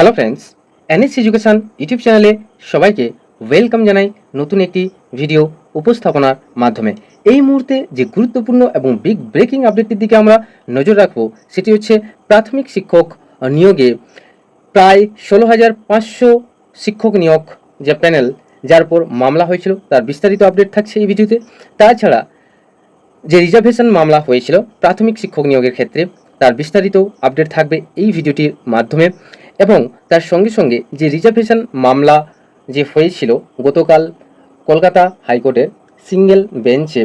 Hello friends, NS education YouTube চ্যানেলে সবাইকে welcome জানাই নতুন একটি ভিডিও উপস্থাপনার মাধ্যমে। এই মুহূর্তে যে গুরুত্বপূর্ণ এবং বিগ ব্রেকিং আপডেটটির দিকে আমরা নজর রাখবো সেটি হচ্ছে প্রাথমিক শিক্ষক নিয়োগে প্রায় 16,500 শিক্ষক নিয়োগ যে প্যানেল যার উপর মামলা হয়েছিল তার বিস্তারিত আপডেট থাকছে এই ভিডিওতে। তাছাড়া যে রিজার্ভেশন মামলা হয়েছিল প্রাথমিক শিক্ষক নিয়োগের ক্ষেত্রে তার বিস্তারিত আপডেট থাকবে এই ভিডিওটির মাধ্যমে। এবং তার সঙ্গে সঙ্গে যে রিজার্ভেশন মামলা যে হয়েছিল গতকাল কলকাতা হাইকোর্টের সিঙ্গেল বেঞ্চে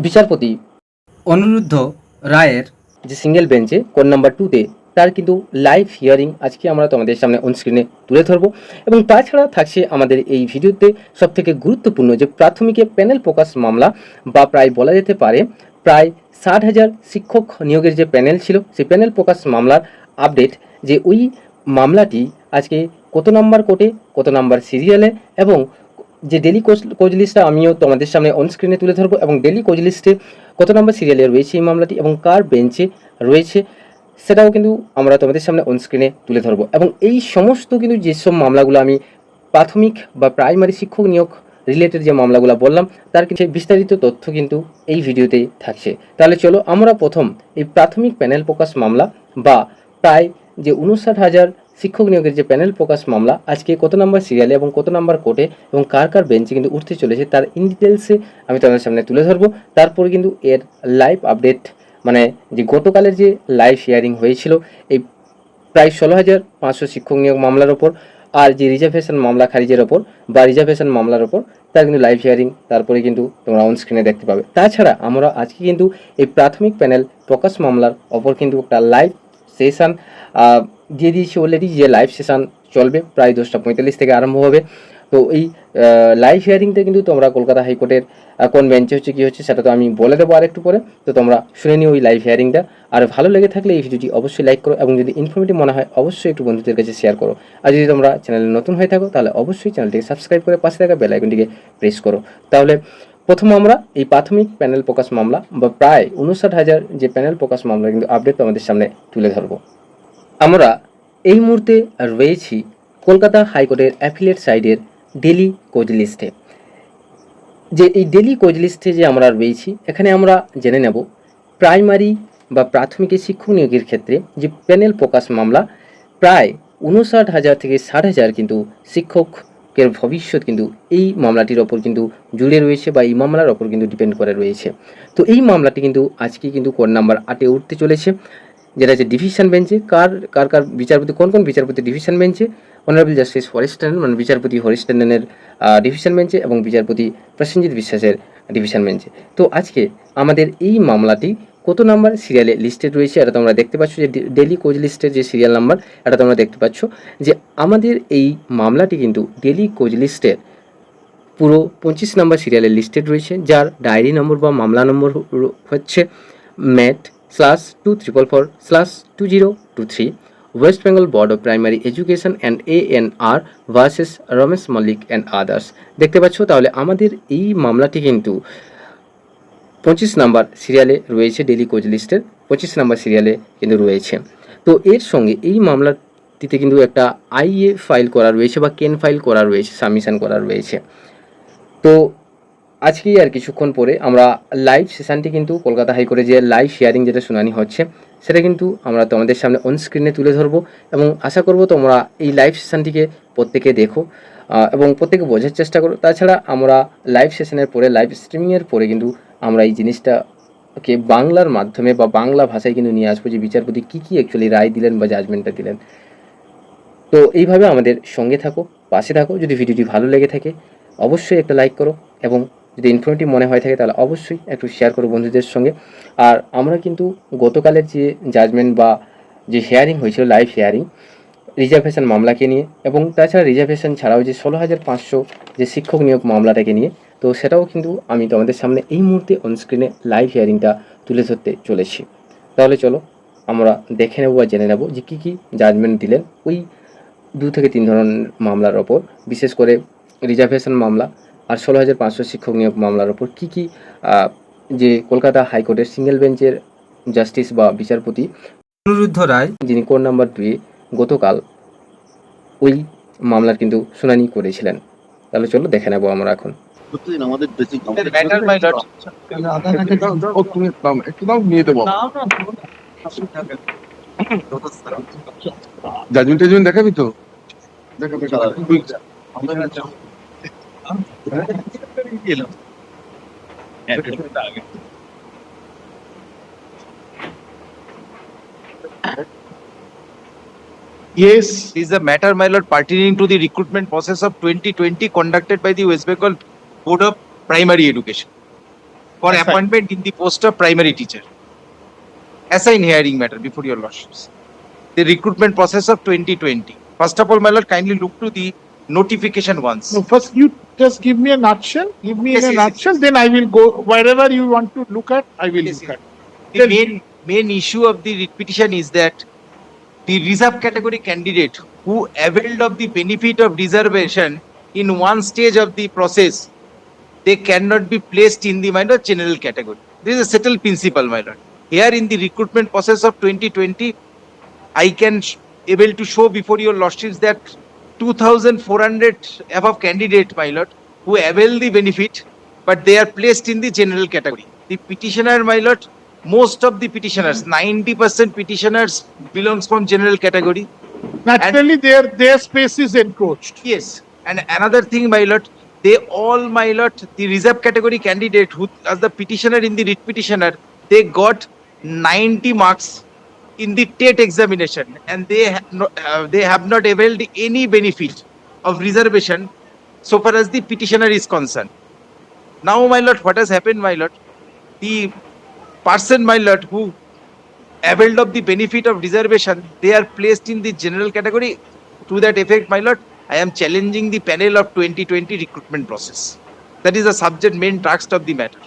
বিচারপতি অনিরুদ্ধ রায়ের যে সিঙ্গেল বেঞ্চে কোড নাম্বার 2-তে তার কিন্তু লাইভ হিয়ারিং আজকে আমরা তোমাদের সামনে অনস্ক্রিনে তুলে ধরবো। এবং তাছাড়া থাকছে আমাদের এই ভিডিওতে সবথেকে গুরুত্বপূর্ণ যে প্রাথমিকে প্যানেল প্রকাশ মামলা বা প্রায় বলা যেতে পারে প্রায় 60,000 শিক্ষক নিয়োগের যে প্যানেল ছিল সেই প্যানেল প্রকাশ মামলার আপডেট, যে ওই মামলাটি আজকে কত নাম্বার কোর্টে, কত নাম্বার সিরিয়ালে, এবং যে ডেলি কোচ লিস্টটা আমিও তোমাদের সামনে অনস্ক্রিনে তুলে ধরবো এবং ডেলি কোচ লিস্টে কত নম্বর সিরিয়ালে রয়েছে এই মামলাটি এবং কার বেঞ্চে রয়েছে সেটাও কিন্তু আমরা তোমাদের সামনে অনস্ক্রিনে তুলে ধরবো। এবং এই সমস্ত কিন্তু যেসব মামলাগুলো আমি প্রাথমিক বা প্রাইমারি শিক্ষক নিয়োগ রিলেটেড যে মামলাগুলো বললাম তার কিছু বিস্তারিত তথ্য কিন্তু এই ভিডিওতেই থাকছে। তাহলে চলো আমরা প্রথম এই প্রাথমিক প্যানেল প্রকাশ মামলা বা প্রায় যে 59,000 শিক্ষক নিয়োগের যে প্যানেল প্রকাশ মামলা আজকে কত নাম্বার সিরিয়ালে এবং কত নাম্বার কোর্টে এবং কার কার বেঞ্চে কিন্তু উঠতে চলেছে তার ইন ডিটেলসে আমি তোমাদের সামনে তুলে ধরবো। তারপরে কিন্তু এর লাইভ আপডেট, মানে যে গতকালের যে লাইভ হিয়ারিং হয়েছিল এই প্রায় 16,500 শিক্ষক নিয়োগ মামলার ওপর আর যে রিজার্ভেশন মামলা খারিজের ওপর বা রিজার্ভেশন মামলার ওপর তার কিন্তু লাইভ হিয়ারিং তারপরে কিন্তু তোমরা অন স্ক্রিনে দেখতে পাবে। তাছাড়া আমরা আজকে কিন্তু এই প্রাথমিক প্যানেল প্রকাশ মামলার ওপর কিন্তু একটা লাইভ সেশন দিয়ে দিয়েছি অলরেডি, যে লাইভ সেশন চলবে প্রায় 10:45 থেকে আরম্ভ হবে। তো এই লাইভ হিয়ারিংটা কিন্তু তোমরা কলকাতা হাইকোর্টের কোন বেঞ্চে হচ্ছে কী হচ্ছে সেটা তো আমি বলে দেবো আরেকটু পরে। তো তোমরা শুনে নিও ওই লাইভ হিয়ারিংটা। আর ভালো লেগে থাকলে এই ভিডিওটি অবশ্যই লাইক করো এবং যদি ইনফরমেটিভ মনে হয় অবশ্যই একটু বন্ধুদের কাছে শেয়ার করো। আর যদি তোমরা চ্যানেলে নতুন হয়ে থাকো তাহলে অবশ্যই চ্যানেলটিকে সাবস্ক্রাইব করে পাশে থাকা বেল আইকনটিকে প্রেস করো। তাহলে প্রথম আমরা এই প্রাথমিক প্যানেল প্রকাশ মামলা বা প্রায় 59,000 যে প্যানেল প্রকাশ মামলা কিন্তু আপডেট তোমাদের সামনে তুলে ধরবো। আমরা এই মুহূর্তে রয়েছি কলকাতা হাইকোর্টের অ্যাফিলিয়েট সাইডের ডেলি কোচ লিস্টে। যে এই ডেলি কোচ লিস্টে যে আমরা রয়েছি এখানে আমরা জেনে নেব প্রাইমারি বা প্রাথমিকের শিক্ষক নিয়োগের ক্ষেত্রে যে প্যানেল প্রকাশ মামলা প্রায় 59,000 থেকে 60,000 কিন্তু শিক্ষকের ভবিষ্যৎ কিন্তু এই মামলাটির ওপর কিন্তু জুড়ে রয়েছে বা এই মামলার ওপর কিন্তু ডিপেন্ড করে রয়েছে। তো এই মামলাটি কিন্তু আজকে কিন্তু কোড নাম্বার 8-এ উঠতে চলেছে, যেটা হচ্ছে ডিভিশন বেঞ্চে। কার বিচারপতি কোন বিচারপতি ডিভিশন বেঞ্চে? অনারেবল জাস্টিস হরিশ ট্যান্ডন, মানে বিচারপতি হরিশ ট্যান্ডনের ডিভিশন বেঞ্চে এবং বিচারপতি প্রসেনজিৎ বিশ্বাসের ডিভিশন বেঞ্চে। তো আজকে আমাদের এই মামলাটি কত নাম্বার সিরিয়ালে লিস্টেড রয়েছে এটা তোমরা দেখতে পাচ্ছ, যে ডেলি কোচ লিস্টের যে সিরিয়াল নাম্বার এটা তোমরা দেখতে পাচ্ছ, যে আমাদের এই মামলাটি কিন্তু ডেলি কোচ লিস্টের পুরো 25 নাম্বার সিরিয়ালে লিস্টেড রয়েছে, যার ডায়েরি নম্বর বা মামলা নম্বর হচ্ছে MET/244/2023 West Bengal Board of Primary Education and ANR versus Ramesh Mallick and others দেখতে পাচ্ছ। তাহলে আমাদের এই মামলাটি কিন্তু 25 নাম্বার সিরিয়ালে রয়েছে, ডেলি কোচ লিস্টের 25 নাম্বার সিরিয়ালে কিন্তু রয়েছে। তো এর সঙ্গে এই মামলাটিতে কিন্তু একটা আইএ ফাইল করা রয়েছে বা কেন ফাইল করা রয়েছে, সাবমিশন করা রয়েছে। তো আজকেই আর কিছুক্ষণ পরে আমরা লাইভ সেশনটি কিন্তু কলকাতা হাইকোর্টে যে লাইভ হিয়ারিং যেটা শুনানি হচ্ছে সেটা কিন্তু আমরা তোমাদের সামনে অন স্ক্রিনে তুলে ধরবো এবং আশা করব তোমরা এই লাইভ সেশনটিকে প্রত্যেকে দেখো এবং প্রত্যেকে বোঝার চেষ্টা করো। তাছাড়া আমরা লাইভ সেশনের পরে লাইভ স্ট্রিমিংয়ের পরে কিন্তু আমরা এই জিনিসটাকে বাংলার মাধ্যমে বা বাংলা ভাষায় কিন্তু নিয়ে আসবো, যে বিচারপতি কী কী অ্যাকচুয়ালি রায় দিলেন বা জাজমেন্টটা দিলেন। তো এইভাবে আমাদের সঙ্গে থাকো, পাশে থাকো। যদি ভিডিওটি ভালো লেগে থাকে অবশ্যই একটা লাইক করো এবং যদি ইনফরমেটিভ মনে হয়ে থাকে তাহলে অবশ্যই একটু শেয়ার করো বন্ধুদের সঙ্গে। আর আমরা কিন্তু গতকালের যে জাজমেন্ট বা যে হিয়ারিং হয়েছিল লাইভ হিয়ারিং রিজার্ভেশন মামলাকে নিয়ে এবং তাছাড়া রিজার্ভেশন ছাড়াও যে 16,500 যে শিক্ষক নিয়োগ মামলাটাকে নিয়ে, তো সেটাও কিন্তু আমি তোমাদের সামনে এই মুহূর্তে অনস্ক্রিনে লাইভ হিয়ারিংটা তুলে ধরতে চলেছি। তাহলে চলো আমরা দেখে নেব বা জেনে নেব যে কী কী জাজমেন্ট দিলেন ওই 2 থেকে 3 ধরনের মামলার ওপর, বিশেষ করে রিজার্ভেশন মামলা আর 16,500 শিক্ষক নিয়োগ মামলার ওপর কী কী যে কলকাতা হাইকোর্টের সিঙ্গেল বেঞ্চের জাস্টিস বা বিচারপতি অনিরুদ্ধ রায়, যিনি কোড নাম্বার 2 গতকাল ওই মামলার কিন্তু শুনানি করেছিলেন। তাহলে চলো দেখে নেব আমরা এখন। আমাদের বেসিক একটু দাও নিয়ে দেবো। জাজমেন্ট দেখাবি তো? Yes, is a matter, my lord, pertaining to the recruitment process of 2020 conducted by the West Bengal Board of Primary Education for appointment in the post of primary teacher. Assign hearing matter before your lordships. The recruitment process of 2020. First of all, my lord, kindly look to the notification once. No, first you just give me a nutshell. Give me Yes, in a yes, nutshell, yes. then I will go wherever you want to look at. I will Yes, look yes. at. The main issue of the writ petition is that the reserve category candidate who availed of the benefit of reservation in one stage of the process, they cannot be placed in the minor general category. This is a settled principle, my lord. Here in the recruitment process of 2020, I can able to show before your lordships that 2,400 above candidate, my lord, who avail the benefit, but they are placed in the general category. The petitioner, my lord, most of the petitioners, 90% petitioners belongs from general category. Naturally, their space is encroached. Yes, and another thing, my lord, they all, my lord, the reserve category candidate who, as the petitioner in the writ petitioner, they got 90 marks in the TET examination, and they have not availed any benefit of reservation so far as the petitioner is concerned. Now, my lord, what has happened, my lord? The person, my lord, who availed of the benefit of reservation, they are placed in the general category. To that effect, my lord, I am challenging the panel of 2020 recruitment process. That is the subject main text of the matter.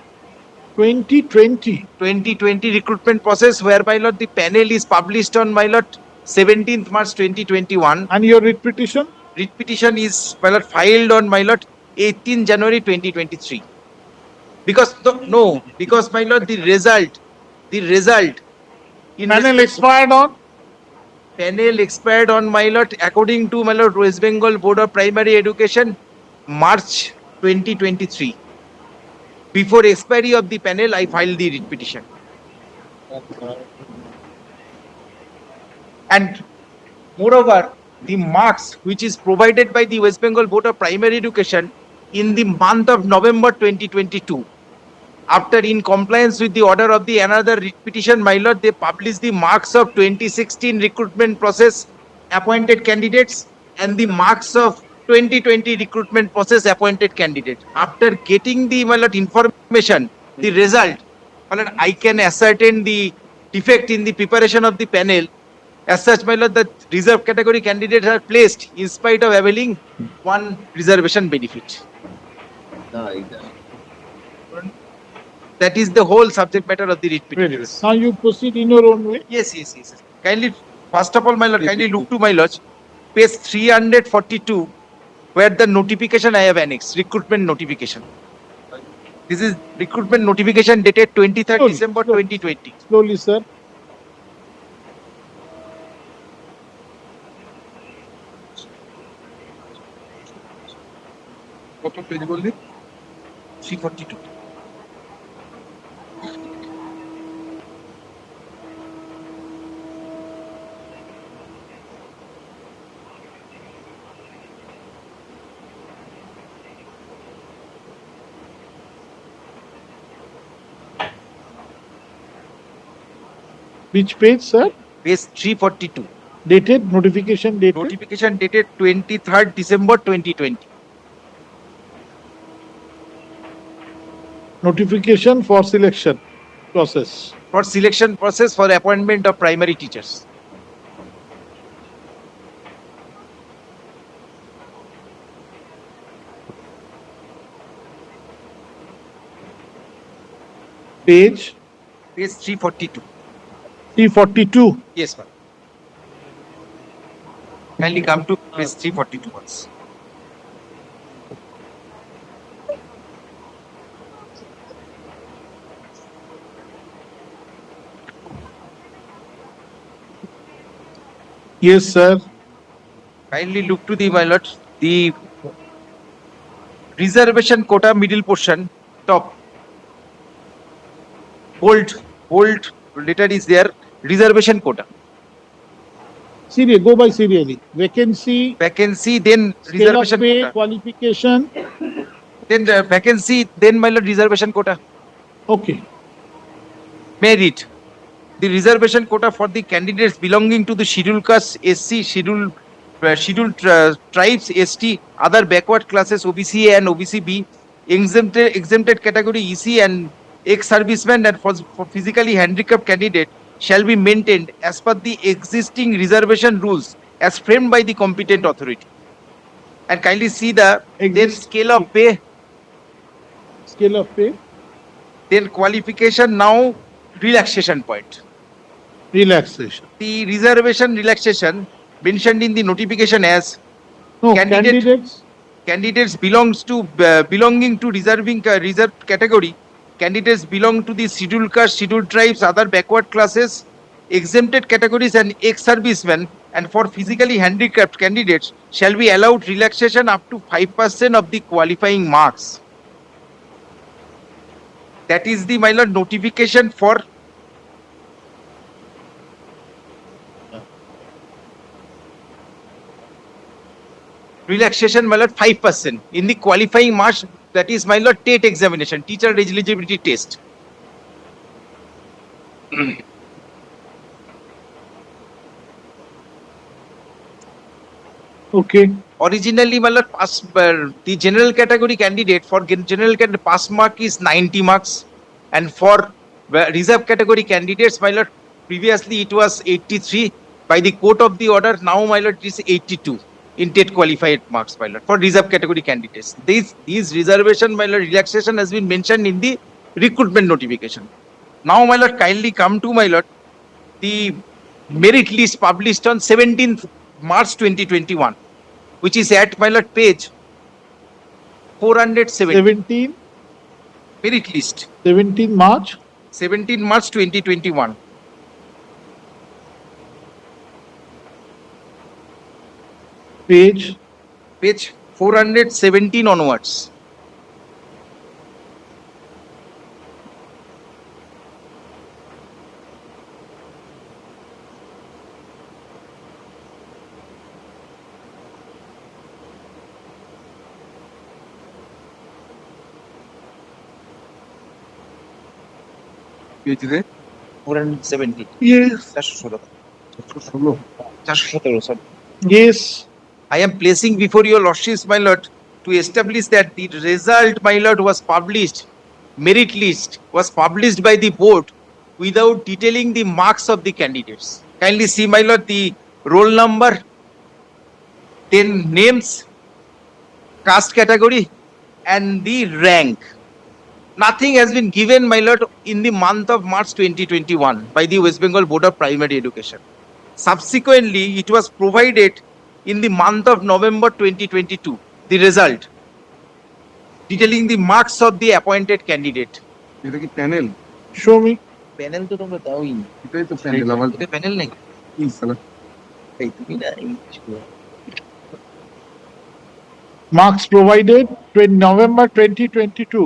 2020 recruitment process, where, my lord, the panel is published on, my lord, 17th March 2021. And your writ petition? Writ petition is, my lord, filed on, my lord, 18 January 2023. Because because, my lord, the result in Panel respect- expired on? Panel expired on, my lord, according to, my lord, West Bengal Board of Primary Education, March 2023. Before expiry of the panel, I filed the writ petition. And moreover, the marks which is provided by the West Bengal Board of Primary Education in the month of November 2022, after in compliance with the order of the another writ petition, my lord, they published the marks of 2016 recruitment process appointed candidates and the marks of 2020 recruitment process appointed candidate. After getting the, my lord, information, the result, my lord, I can ascertain the defect in the preparation of the panel. As such, my lord, the reserve category candidates are placed in spite of availing one reservation benefit. That is the whole subject matter of the writ petition. Now you proceed in your own way. Yes. Kindly, first of all, my lord, kindly look to, my lord, page 342, where the notification I have annexed, recruitment notification. This is recruitment notification dated 23rd Slowly, December slowly. 2020. Slowly, sir. কত page বললি? 342. Which page, sir? Page 342. Dated, notification dated? Notification dated 23rd December 2020. Notification for selection process. For selection process for appointment of primary teachers. Page Page 342. 342. Yes, ma'am. Kindly come to page 342 once. Yes, sir. Kindly look to the, my lord, the reservation quota middle portion, top. Bold letter is there, reservation quota. Serial, go by serially. Vacancy, Vacancy, then scale of reservation pay, quota. qualification. Then vacancy, then my lord, reservation quota. Okay. Merit. The reservation quota for the candidates belonging to the scheduled caste, SC, scheduled tribes, ST, other backward classes, OBC A and OBC B, exempted category EC and ex-servicemen and for physically handicapped candidate shall be maintained as per the existing reservation rules as framed by the competent authority. And kindly see the then scale of pay, Scale of pay, then qualification, now relaxation point. relaxation. The reservation relaxation mentioned in the notification as No, Candidate- candidates belonging to reserved category, candidates belong to the scheduled caste, scheduled tribes, other backward classes, exempted categories and ex-servicemen, and for physically handicapped candidates shall be allowed relaxation up to 5% of the qualifying marks. That is the, my lord, notification for relaxation, my lord, 5% in the qualifying marks, that is, my lord, TET examination, teacher eligibility test. Okay. Originally, my lord, the general category candidate for general candidate pass mark is 90 marks, and for reserve category candidates, my lord, previously it was 83 by the court of the order. Now, my lord, it is 82 in TET qualified marks, my lord, for reserve category candidates. These reservation, my lord, relaxation has been mentioned in the recruitment notification. Now, my lord, kindly come to, my lord, the merit list published on 17th March 2021, which is at, my lord, page 470. 17, Merit list, 17 March. 17 March 2021. Page. Page 417 onwards. Page রে 417. Yes. 417, sorry. Yes. I am placing before your lordships, my lord, to establish that the result, my lord, was published, merit list was published by the board without detailing the marks of the candidates. Kindly see, my lord, the roll number, then names, caste category, and the rank. Nothing has been given, my lord, in the month of March 2021 by the West Bengal Board of Primary Education. Subsequently, it was provided in the month of November 2022, the result, detailing the marks of the appointed candidate. এটা কি panel? Show me. Panel তো তোমরা দাওই, এটাই তো panel আমার এটা panel নাকি? কি সালা এই তুমি না Marks provided November 2022.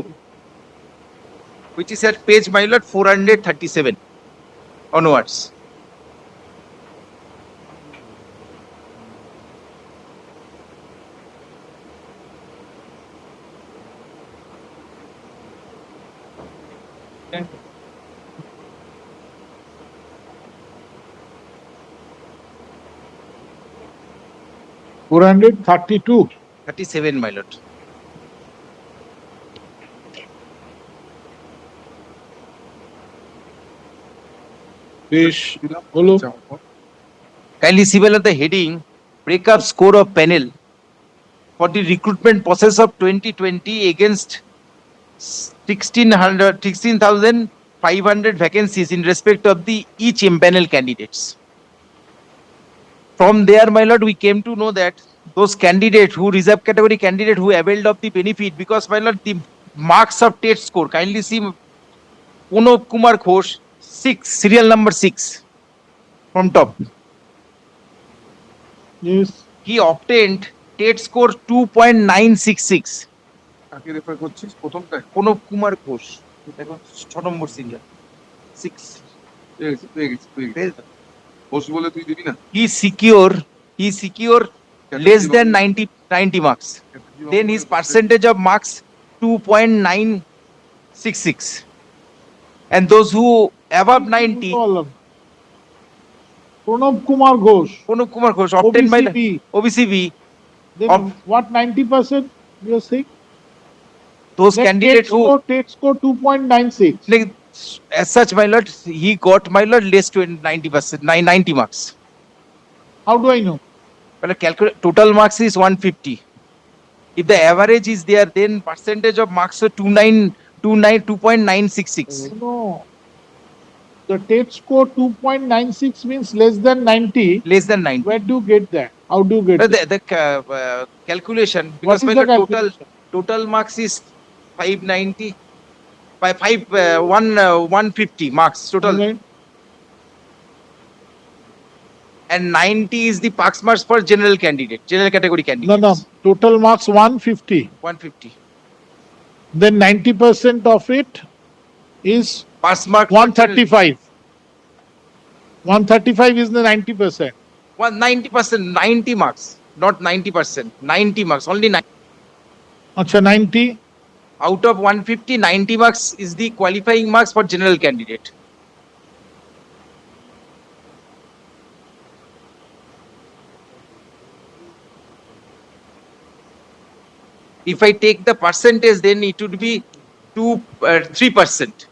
which is at page, my lord, 437 onwards. $432. 37, my lord. বেশ হলো। Kindly see, my lord, the heading, breakup score of panel for the recruitment process of 2020 against 16,500 vacancies in respect of the each impanel candidates. From there, my lord, we came to know that those candidates who reserve category candidate who availed of the benefit, because, my lord, the marks of TET score, kindly see Punab Kumar Ghosh, 6, serial number 6 from top. Yes. He obtained TET score 2.966. কাকে refer করছিস প্রথমটায়? প্রণব কুমার ঘোষ, দেখো 6 নম্বর serial 6। পেয়ে গেছি। ঘোষ বলে তুই দিবি না? He secure less than 90 marks. Then his percentage of marks 2.966. And those who above 90, Pranab Kumar Ghosh, Pranab Kumar Ghosh obtained by OBCB. OBCB. Then Of- what 90% you are saying? Those That candidates who, TET score 2.96. like, as such, my lord, he got, my lord, less to 90%, 90 marks. How do I know? Well, calculate total marks is 150. If the average is there, then percentage of marks are 2.966. No. The TET score 2.96 means less than 90. Less than 90. Where do you get that? How do you get that? The calculation, What because is my the lord, calculation? total marks is 590 by 150 marks total. Alright. And 90 is the pass marks for general candidate, general category No, candidates. no. Total marks 150. 150 Then 90% of it is pass mark for general- 135. 135 is the 90%. 90%, 90 marks, not 90%, 90 marks, only 90. Acha 90. Out of 150, 90 marks is the qualifying marks for general candidate. If I take the percentage, then it would be 3%.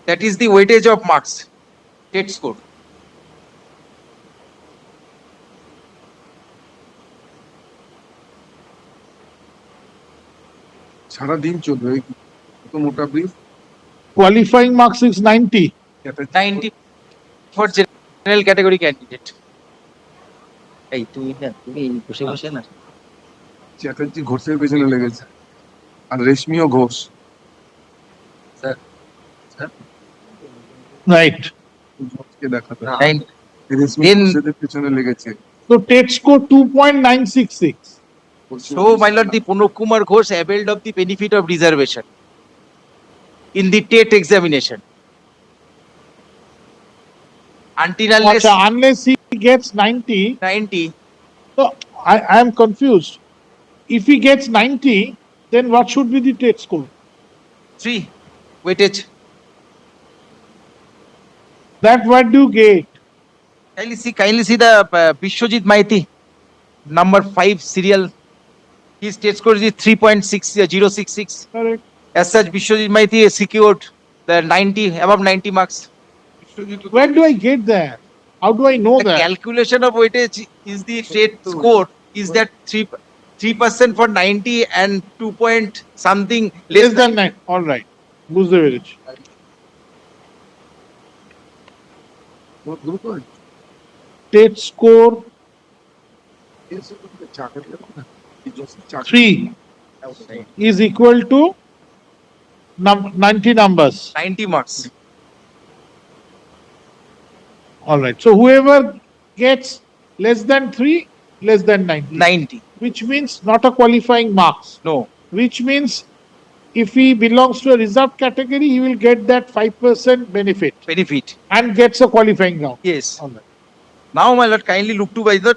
That is the weightage of marks, TET score. সারাদিন চলবে ওই কত মোটা brief. Qualifying marks is 90. 90 for general category candidate. এই তুই না তুমি বসে বসে না চ্যাটার্জি ঘোষের পেছনে লেগেছে আর রেশমিও ঘোষ। Right. ঘোষকে দেখাতে Nine- রেশমি Then- ঘোষের পেছনে লেগেছে। So TET score 2.966. So, my lord, the Pranab Kumar Ghosh availed of the benefit of reservation in the TET examination. Until unless Acha, unless he gets 90, 90, so I am confused. If he gets 90, then what should be the TET score? 3 weightage. That what do you get? Kindly see the Bishwajit Maiti, number 5 serial. His TET score is 3.6066. Correct. As such, Bishwajit Maiti has secured the 90, above 90 marks. Where do I get that? How do I know The that? calculation of weightage is the TET score is that 3% for 90 and 2 point something Less than 9. All right. বুঝতে পেরেছি। দ্রুত TET score চাকরি 3 is equal to 90 numbers. 90 marks. All right. So whoever gets less than 3, less than 90. 90. Which means not a qualifying marks. No. Which means if he belongs to a reserved category, he will get that 5% benefit Benefit. and gets a qualifying round. Yes. All right. Now, my lord, kindly look to by the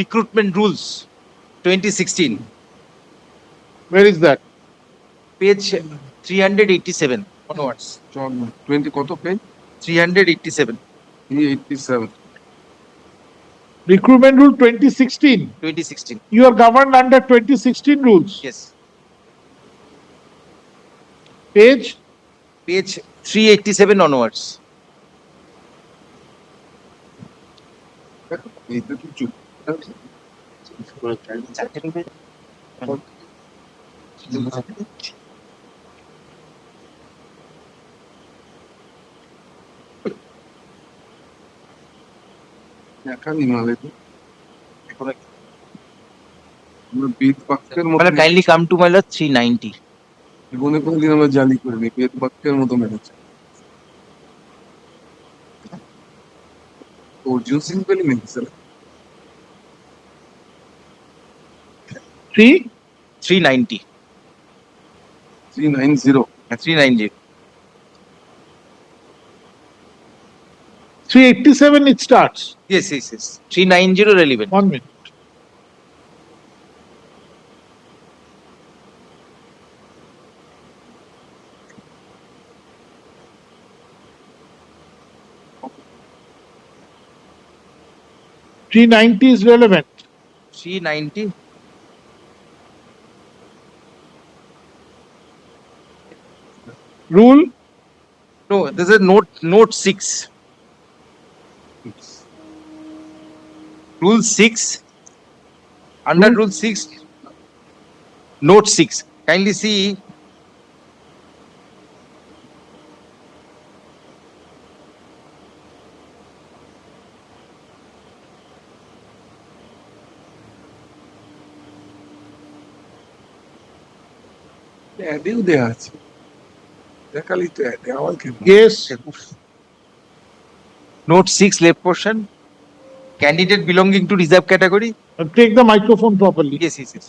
recruitment rules 2016, Where is that? page 387 onwards. 20 কত page? 387. 387। Recruitment rule 2016. 2016. You are governed under 2016 rules. Yes. Page Page 387 onwards. এইটা কি চুপ দেখানি মালে তো আমরা বেদ বাক্যের My মতো lord, kindly come to my lord 390. জীবনে কোনোদিন আমরা জালি করিনি, বেদ বাক্যের মতো মেরেছে। অর্জুন সিং পেলি নাকি sir? 3, 390. 390. 390. 387 it starts. Yes, yes, yes. 390 relevant. 1 minute. $390 is relevant. 390. Rule No, this is note 6. Rule 6. Under rule 6. Note 6. Kindly see. অ্যাডেও দেয়া আছে, দেখালি তো অ্যাডে আবার কেন? yes. Note 6 left portion. Candidate belonging to reserve category. Take the microphone properly. Yes, yes, yes.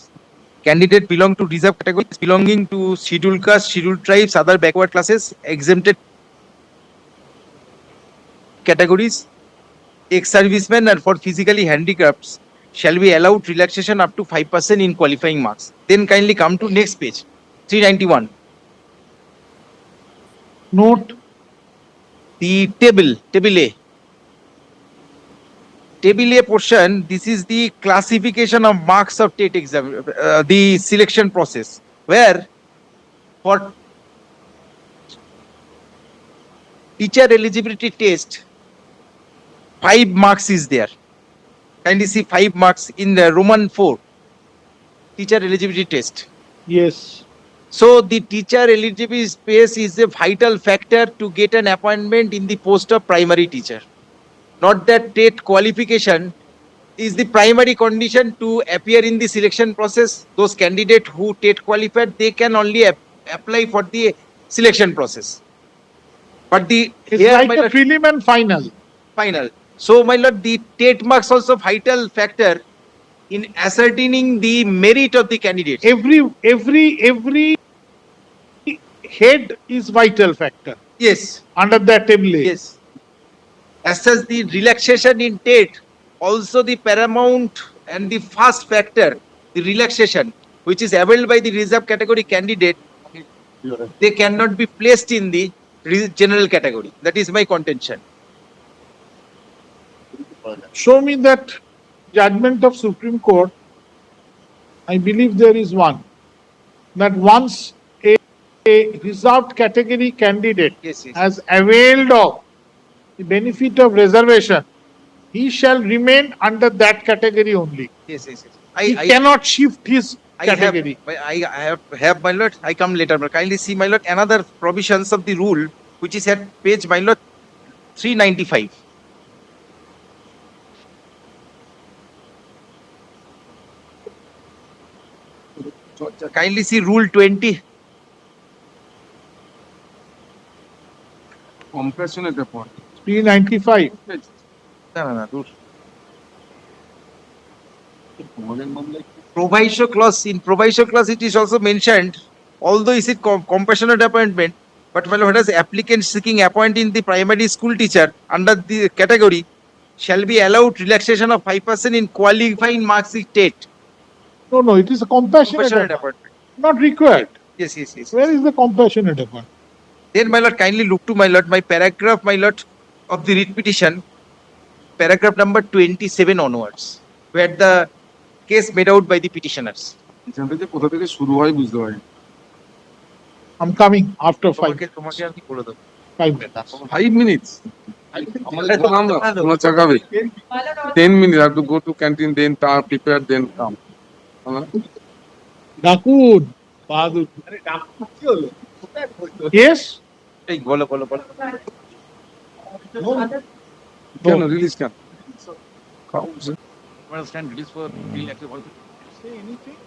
Candidate belong to reserve categories, belonging to scheduled caste, scheduled tribes, other backward classes, exempted categories, ex-servicemen and for physically handicapped shall be allowed relaxation up to 5% in qualifying marks. Then kindly come to next page, 391. Note The table A. Table A portion, this is the classification of marks of TET exam, the selection process, where for teacher eligibility test, 5 marks is there. Kindly see 5 marks in the Roman 4, teacher eligibility test. yes. So the teacher eligibility space is a vital factor to get an appointment in the post of primary teacher. Not that TET qualification is the primary condition to appear in the selection process. Those candidates who TET qualified, they can only apply for the selection process. But the It's here, like my a lord, prelim and final. final. So my lord, the TET marks also vital factor in ascertaining the merit of the candidates. Every head is vital factor Yes, under that table A. yes. As such, the relaxation in TET also the paramount and the first factor, the relaxation which is availed by the reserve category candidate, they cannot be placed in the general category. That is my contention. Show me that judgment of Supreme Court. I believe there is one. That once a reserved category candidate Yes, yes. has availed of the benefit of reservation, he shall remain under that category only. Yes, yes, yes. He cannot shift his I category. have my lord. I come later. But kindly see, my lord, another provisions of the rule which is at page, my lord, 395. Kindly see rule 20. কম্প্রেশনের ব্যাপার 395. No. তোমাদের মামলায় Proviso clause, in proviso clause it is also mentioned, although is it compassionate appointment, but my lord, as applicant seeking appoint in the primary school teacher under the category shall be allowed relaxation of 5% in qualifying marks in TET. No, it is a compassionate Compassionate appointment. appointment. Not required. Yes, yes, yes. Where is the compassionate appointment? Then my lord, kindly look to my lord, my paragraph, my lord, of the writ petition, paragraph number 27 onwards, where the case made out by the petitioners. এখান থেকে কোথা থেকে শুরু হয় বুঝতে পারি I'm coming after 5 তোমাকে আমি বলে দেবো। 5 minutes. 5 minutes আমাদের তো আমরা তোমরা চাকাবে 10 minutes I have to go to canteen then prepare then come Dakun, Bahadur. Yes? এই বলো। কেন রিলিজ কেন Say anything.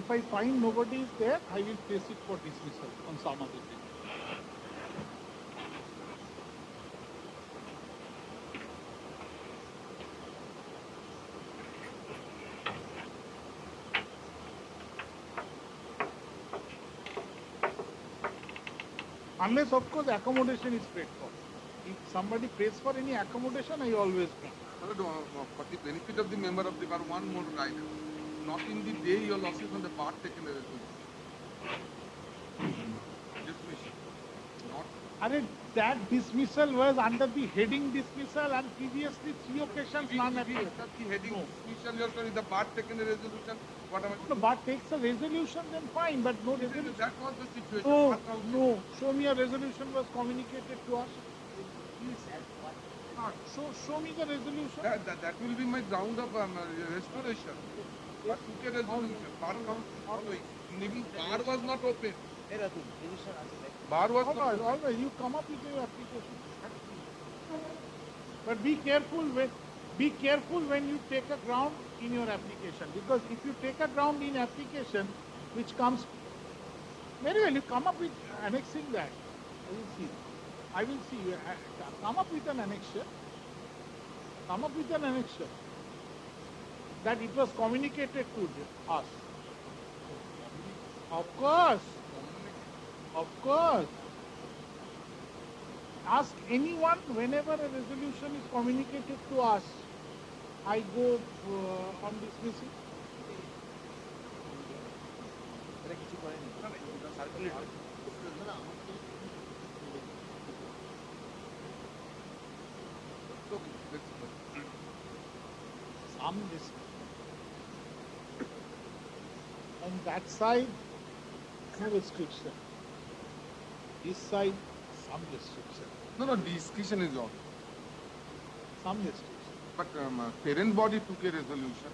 If I find nobody is there, I will place it for dismissal on some other day. Unless, of course, accommodation is paid for. If somebody pays for any accommodation, I always pay. For the benefit of the member of the bar, one more rider. Not in the day your losses on the bar taken a resolution. Dismission. Not And that dismissal was under the heading dismissal and previously 3 occasions if non-appeal. the heading No. dismission, you're sorry, the bar taken a resolution. What am I No, but takes a resolution, then fine, but no resolution. That was the situation. No, Bar council- no. Show me a resolution was communicated to us. Show me the resolution. That will be my ground of restoration. But took a resolution. Bar council following. Even bar was not open. Bar was not open. All right, you come up with your application. But be careful when you take a ground in your application, because if you take a ground in application which comes very well, you come up with annexing that. I will see. You come up with an annexure. Come up with an annexure that it was communicated to us. Of course. Ask anyone whenever a resolution is communicated to us. I go on dismissing. Some dismissal. On that side, no restriction. This side, some restriction. No, discussion is on. Some restriction. But parent body took a resolution.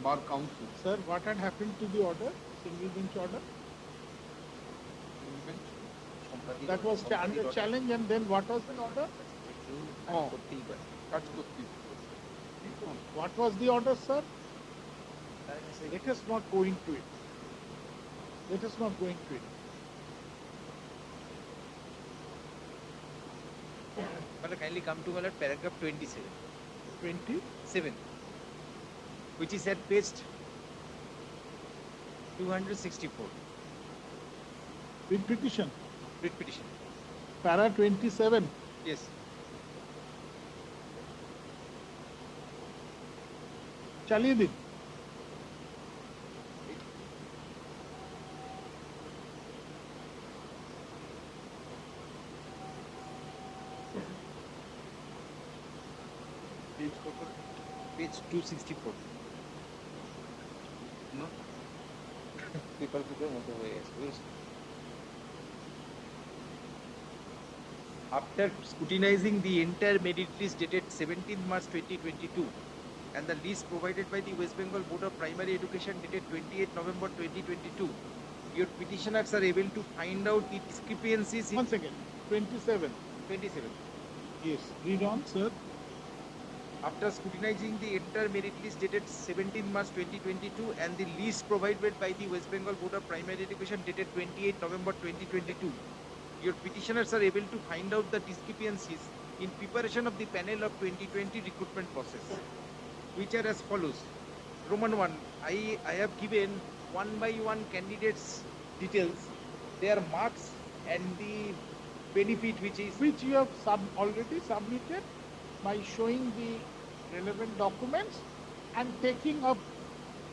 Bar council. Sir, what had happened to the order? Single bench order? That was under challenge, and then what was the order? Oh, that's good. What was the order, sir? Let us not go into it. Let us not go into it. Kindly come to paragraph 27. 27. Which is at page 264. With petition. Writ petition. Para 27. Yes. চালিয়ে দিন। Page 264. No? People মতো হয়ে গেছে। After scrutinizing the entire merit list dated 17th March 2022 and the list provided by the West Bengal Board of Primary Education dated 28 November 2022, your petitioners are able to find out the discrepancies in 1 second. 27. 27. Yes. Read on, sir. After scrutinizing the entire merit list dated 17 March 2022 and the list provided by the West Bengal Board of Primary Education dated 28 November 2022, your petitioners are able to find out the discrepancies in preparation of the panel of 2020 recruitment process, which are as follows. Roman 1, I have given one by one candidates details, their marks and the benefit Which you have already submitted by showing the relevant documents and taking up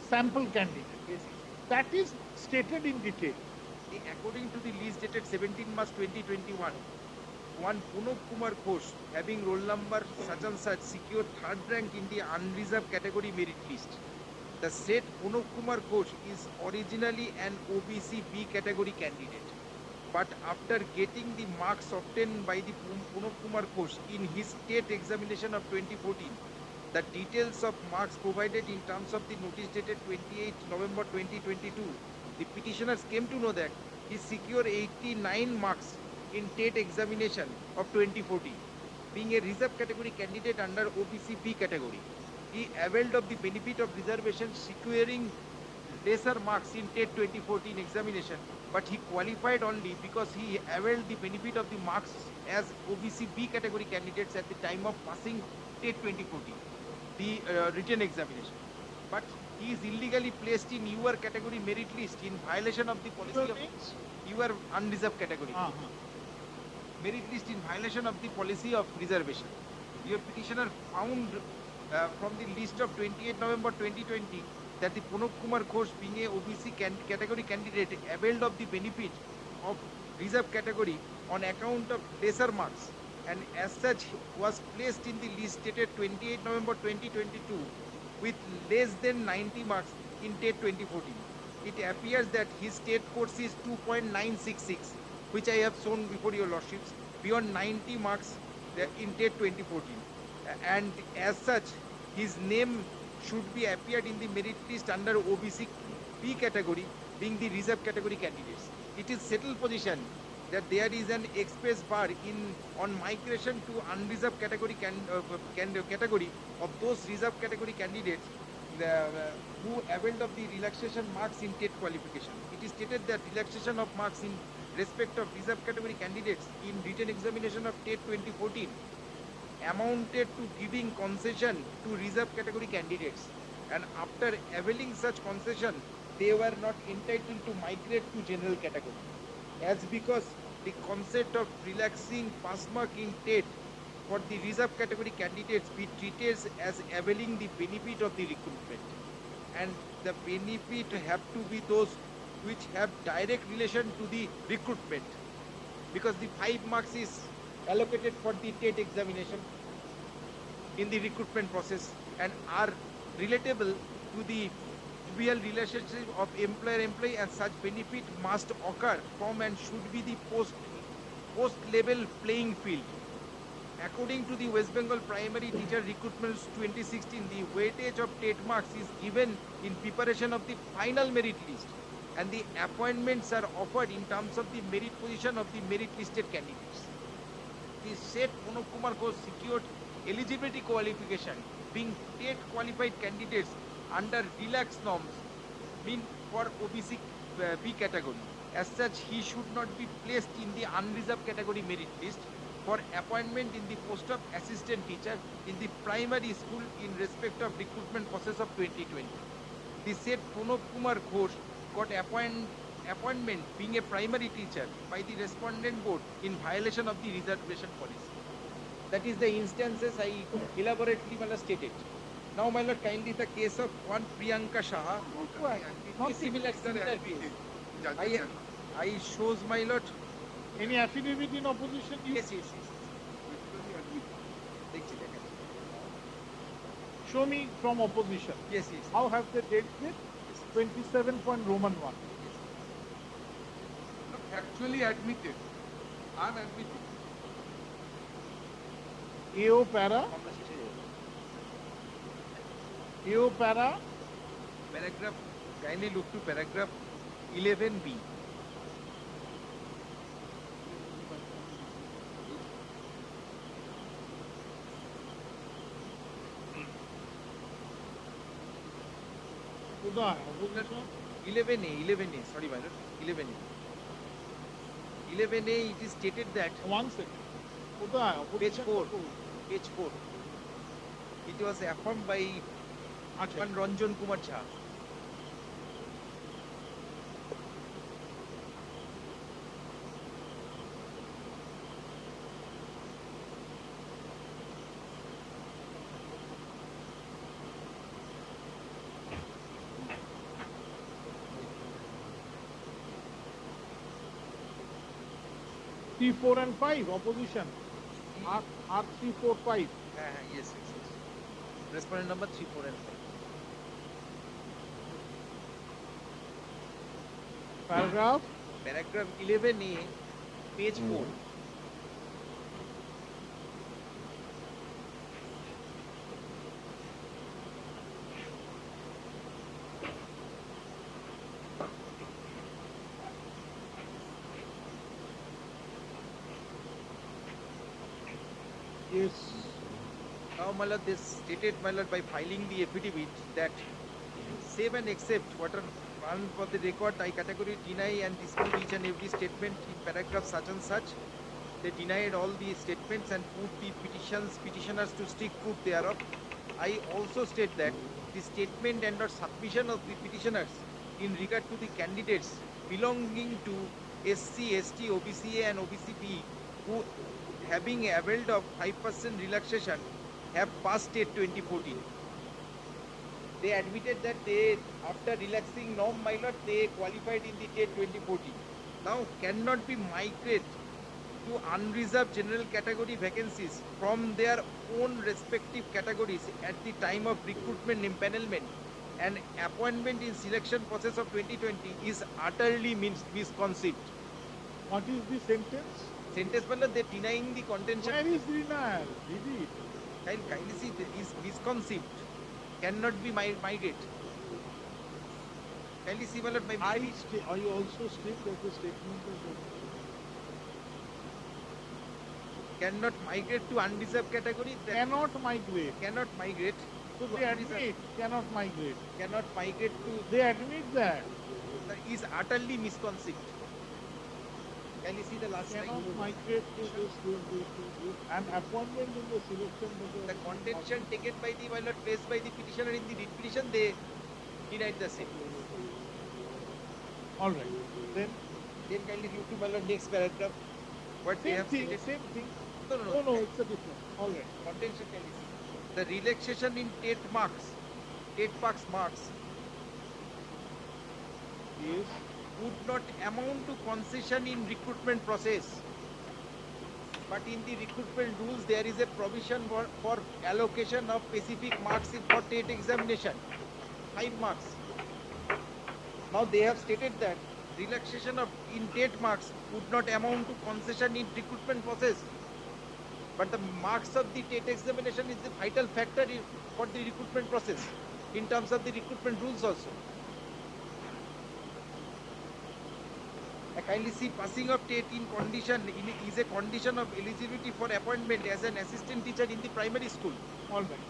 sample candidate. Yes. That is stated in detail. According to the list dated 17 March 2021, one Punab Kumar Ghosh having roll number such and such secured third rank in the unreserved category merit list. The said Punab Kumar Ghosh is originally an OBC B category candidate, but after getting the marks obtained by the Punab Kumar Ghosh in his TET examination of 2014, the details of marks provided in terms of the notice dated 28 November 2022, the petitioners came to know that he secured 89 marks in TET examination of 2014. Being a reserve category candidate under OBC B category, he availed of the benefit of reservation, securing lesser marks in TET 2014 examination, but he qualified only because he availed the benefit of the marks as OBC B category candidates at the time of passing TET 2014, the written examination. but he is illegally placed in your category merit list in violation of the policy of means? your unreserved category. Uh-huh. Merit list in violation of the policy of reservation. Your petitioner found from the list of 28 November 2020 that the Pranab Kumar Ghosh, being a OBC category candidate, availed of the benefit of reserve category on account of lesser marks, and as such was placed in the list dated 28 November 2022 with less than 90 marks in TET 2014. It appears that his state course is 2.966, which I have shown before your lordships, beyond 90 marks in TET 2014. And as such, his name should be appeared in the merit list under OBC B category, being the reserve category candidates. It is settled position that there is an express bar on migration to unreserved category category of those reserve category candidates who availed of the relaxation marks in TET qualification. It is stated that relaxation of marks in respect of reserve category candidates in written examination of TET 2014 amounted to giving concession to reserve category candidates, and after availing such concession, they were not entitled to migrate to general category. As because the concept of relaxing pass mark in TET for the reserve category candidates be treated as availing the benefit of the recruitment, and the benefit have to be those which have direct relation to the recruitment, because the 5 marks is allocated for the TET examination in the recruitment process and are relatable to the dual relationship of employer-employee, and such benefit must occur from and should be the post-level playing field. According to the West Bengal Primary Teacher Recruitment 2016, the weightage of TET marks is given in preparation of the final merit list, and the appointments are offered in terms of the merit position of the merit listed candidates. The said Pranab Kumar Ghosh secured eligibility qualification, being TET qualified candidates under relaxed norms mean for OBC B category. As such, he should not be placed in the unreserved category merit list for appointment in the post of assistant teacher in the primary school in respect of recruitment process of 2020. The said Pranab Kumar Ghosh got appointment being a primary teacher by the respondent board in violation of the reservation policy. That is the instances I elaborately stated. Now, my lord, kindly the case of one Priyanka Shaha, not similar case. I shows, my lord. Any affidavit in opposition? Yes. Show me from opposition. Yes. How have they dealt with 27 point Roman 1? Actually admitted. I'm admitting. AO para. AO para. Paragraph, kindly look to paragraph 11B. Opposition. 11A, sorry, my lord, 11A. 11A, it is stated that, 1 second. page 4, it was affirmed by one Ranjan Kumar Jha. T4 and 5 opposition. R 3, 4, 5. Yes. Respondent number 3, 4 and 5. Paragraph 11A, page 4. Yes. Now, my lord, this stated, my lord, by filing the affidavit that save and accept what are one for the record, I category deny and dispute each and every statement in paragraph such and such. They denied all the statements and put the petitioners to strict proof thereof. I also state that the statement and or submission of the petitioners in regard to the candidates belonging to SC, ST, OBCA and OBCB who having availed of 5% relaxation have passed TET 2014. They admitted that they, after relaxing norm minor, they qualified in the TET 2014. Now cannot be migrated to unreserved general category vacancies from their own respective categories at the time of recruitment empanelment and appointment in selection process of 2020 is utterly misconceived. What is the sentence? Sentence मतलब they denying the contention. Where is denial? Read it. Kindly see, that is misconceived. Cannot be migrate. Kindly see, my lord, my I also state that the statement is cannot migrate to unreserved category. That cannot migrate. cannot migrate. So to they unreserved. admit cannot migrate. Cannot migrate to. They admit that. That is utterly misconceived. Can you see the last Cannot line? migrate to this. An appointment in the selection. The contention taken by the violent placed by the petitioner in the writ petition, they denied the same. All right. Then Kindly look to my lord next paragraph. What they same have thing. stated. Same thing. No, No, it's a different. All right. Contention can you see. The relaxation in TET marks, TET marks Yes. would not amount to concession in recruitment process. But in the recruitment rules, there is a provision for allocation of specific marks for TET examination, 5 marks. Now they have stated that relaxation of in TET marks would not amount to concession in recruitment process. But the marks of the TET examination is the vital factor for the recruitment process in terms of the recruitment rules also. I kindly see passing of TET in condition is a condition of eligibility for appointment as an assistant teacher in the primary school. All right.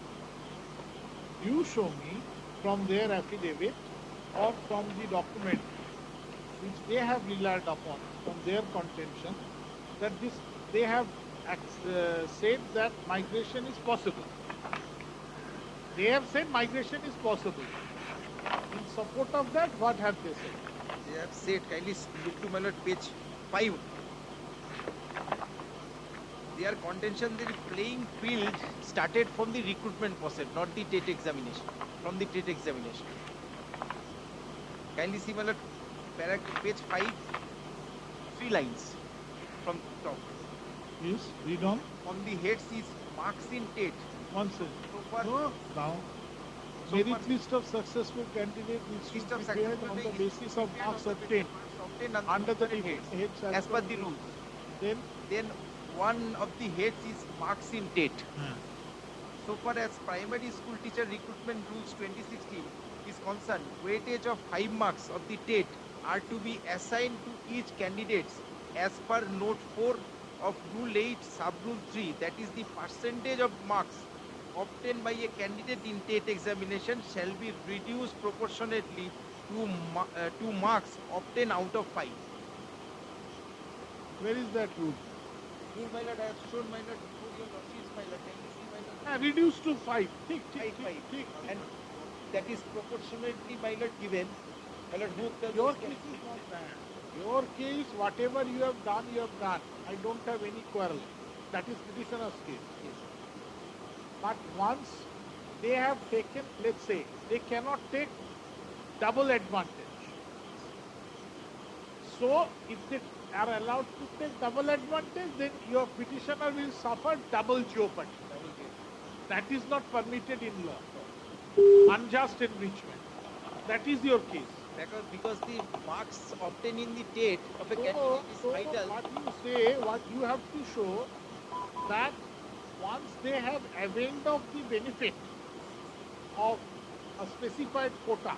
You show me from their affidavit or from the document which they have relied upon from their contention that this they have said that migration is possible. They have said migration is possible. In support of that, what have they said? They have said, kindly look to my lord, page 5. Their contention, the playing field started from the recruitment process, not the TET examination. From the TET examination. Kindly see my lord, page 5, 3 lines from top. Yes, read on. On the heads is marks in TET. One second. So far, No, down. So Merit far- list of successful candidates is List of prepared successful on the candidates basis of marks obtained obtained under the heads heads as per the rules. Then One of the heads is marks in TET. So far as primary school teacher recruitment rules 2016 is concerned, weightage of 5 marks of the TET are to be assigned to each candidate as per note 4 of rule 8 sub rule 3, that is the percentage of marks obtained by a candidate in TET examination shall be reduced proportionately to marks obtained out of 5. where is that rule? Rule, my lord, I have shown my lord before your lordship, my lord. Can you see, my lord? Reduced to 5. Tick, Five, five. And that is proportionately, my lord, given. My lord, who tells Your us case can- is not that. Your case, whatever you have done, you have done. I don't have any quarrel. That is petitioner's case. Yes. But once they have taken, let's say, they cannot take double advantage. So, if they are allowed to take double advantage, then your petitioner will suffer double jeopardy. That is not permitted in law. Unjust enrichment. That is your case. Because the marks obtained in the TET of a So, candidate is vital. what you say, what you have to show that once they have availed of the benefit of a specified quota,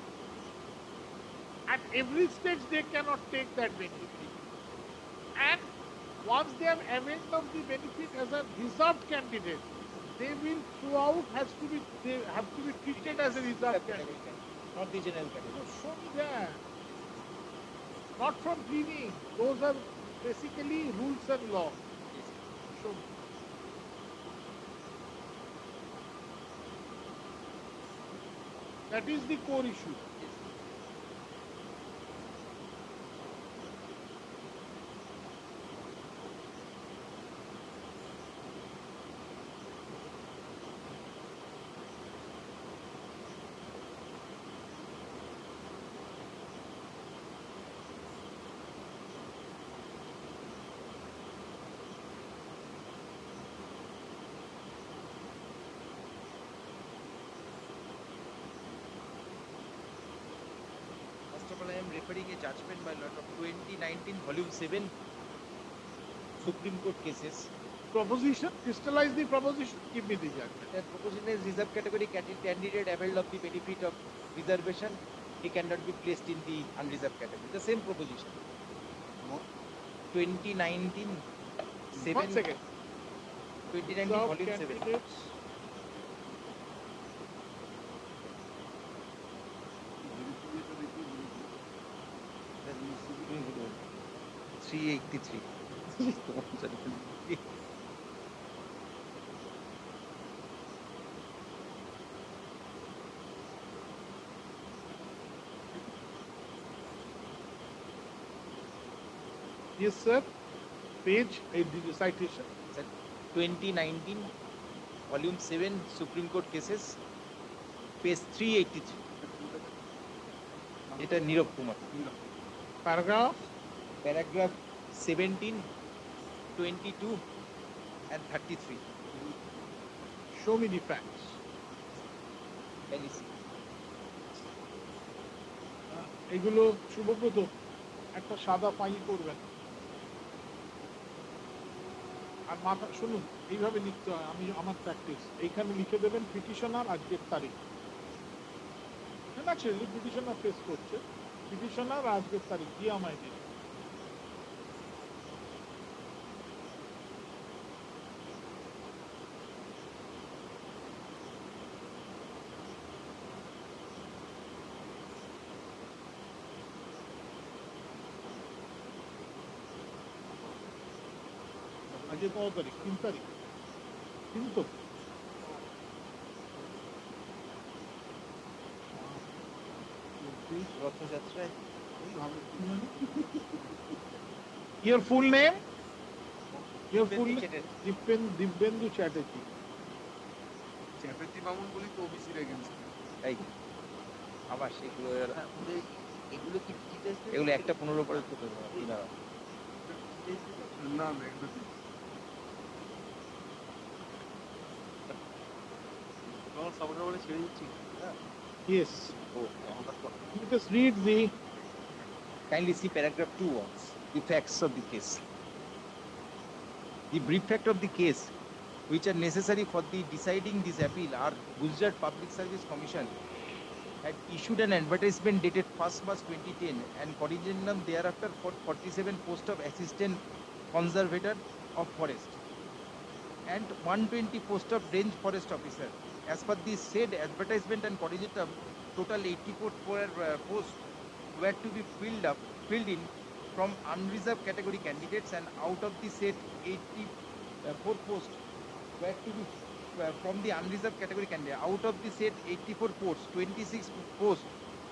at every stage they cannot take that benefit. And once they have availed of the benefit as a reserved candidate, they will throughout they have to be treated as a reserved candidate. Not the general So candidate. show me that. Not from dreaming. Those are basically rules and law. Show me. That is the core issue. First of all, I am referring a judgment by lot of 2019 volume 7 Supreme Court cases. Proposition, crystallize the proposition, give me the judgment. That proposition is reserved category candidate availed of the benefit of reservation, he cannot be placed in the unreserved category. The same proposition. 2019 1 second. 2019 Reserved volume 7. candidates. That's 383. Yes, sir. Page, the citation. 2019 volume 7 Supreme Court cases, page 383. এটা নীরব Kumar. Paragraph. Paragraph 17, 22 and 33. Show me the facts. Can you see? এগুলো শুভব্রত একটা সাদা file করবেন আর মাথা শুনুন এইভাবে লিখতে হয় আমি আমার প্র্যাকটিস এইখানে লিখে দেবেন পিটিশনার আজকের তারিখ ন্যাচারালি পিটিশনার ফেস করছে পিটিশনার আজকের তারিখ দিয়ে আমায় দিন আজকে কত তারিখ 3 তারিখ 3 তো রথযাত্রায় Your full name? Your full Dibbendu name? Chatterjee. Dibbendu Chatterjee. Chatterjee Mamun বলি তো ওবিসির এগেনস্ট এই আবার সেগুলো এগুলো কি details এ- এগুলো একটা 15 পরে তো না না না এগুলো কি? তোমার সাপোর্টার বলে ছেড়ে দিচ্ছি Yes. O You just read the kindly see paragraph 2 once, the facts of the case. The brief fact of the case which are necessary for the deciding this appeal are Gujarat Public Service Commission had issued an advertisement dated 1st March 2010 and corrigendum thereafter for 47 post of assistant conservator of forest and 120 post of range forest officer. As per the said advertisement and corrigendum, total 84 posts were to be filled in from unreserved category candidates, and out of the said 84 posts were to be from the unreserved category candidate. Out of the said 84 posts, 26 posts